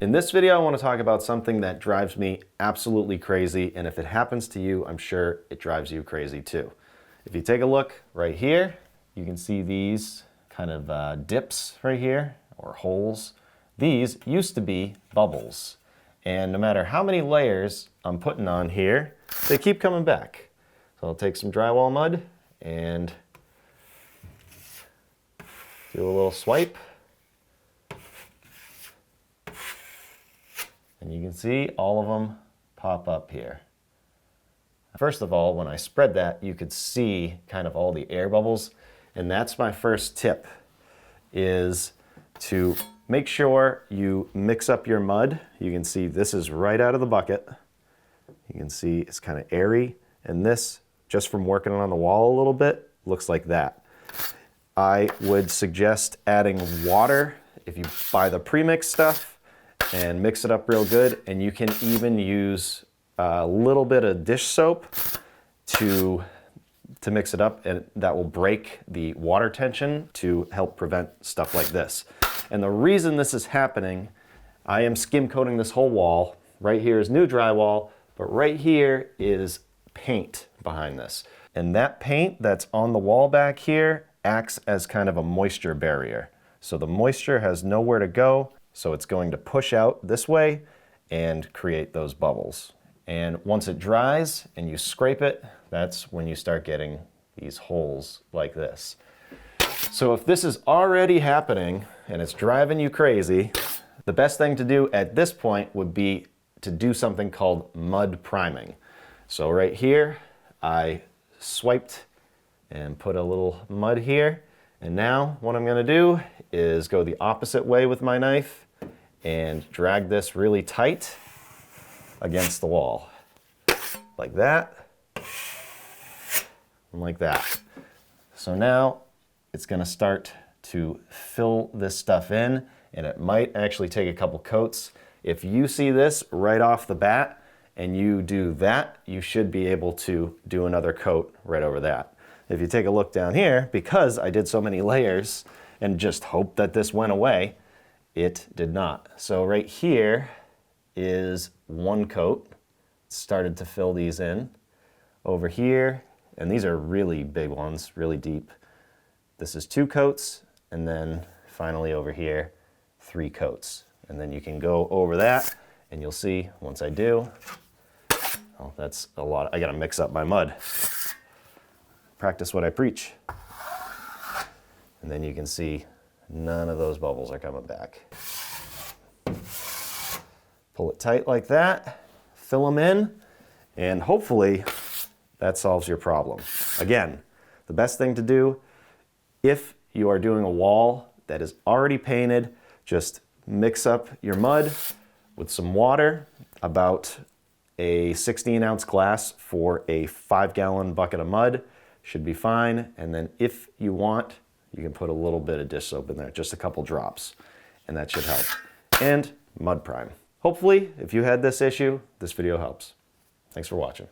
In this video, I want to talk about something that drives me absolutely crazy, and if it happens to you, I'm sure it drives you crazy too. If you take a look right here, you can see these kind of dips right here, or holes. These used to be bubbles, and no matter how many layers I'm putting on here, they keep coming back. So I'll take some drywall mud and do a little swipe. And you can see all of them pop up here. First of all, when I spread that, you could see kind of all the air bubbles. And that's my first tip, is to make sure you mix up your mud. You can see this is right out of the bucket. You can see it's kind of airy. And this, just from working on the wall a little bit, looks like that. I would suggest adding water if you buy the pre-mix stuff, and mix it up real good. And you can even use a little bit of dish soap to mix it up, and that will break the water tension to help prevent stuff like this. And the reason this is happening, I am skim coating this whole wall. Right here is new drywall, but right here is paint behind this. And that paint that's on the wall back here acts as kind of a moisture barrier. So the moisture has nowhere to go. So it's going to push out this way and create those bubbles. And once it dries and you scrape it, that's when you start getting these holes like this. So if this is already happening and it's driving you crazy, the best thing to do at this point would be to do something called mud priming. So right here, I swiped and put a little mud here. And now what I'm gonna do is go the opposite way with my knife and drag this really tight against the wall. Like that, and like that. So now it's gonna start to fill this stuff in, and it might actually take a couple coats. If you see this right off the bat and you do that, you should be able to do another coat right over that. If you take a look down here, because I did so many layers and just hoped that this went away, it did not. So right here is one coat. Started to fill these in. Over here, and these are really big ones, really deep. This is 2 coats, and then finally over here, 3 coats. And then you can go over that, and you'll see once I do, oh, that's a lot. I gotta mix up my mud. Practice what I preach. And then you can see none of those bubbles are coming back. Pull it tight like that, fill them in, and hopefully that solves your problem. Again, the best thing to do, if you are doing a wall that is already painted, just mix up your mud with some water, about a 16-ounce glass for a 5-gallon bucket of mud should be fine. And then if you want, you can put a little bit of dish soap in there, just a couple drops, and that should help. And mud prime. Hopefully, if you had this issue, this video helps. Thanks for watching.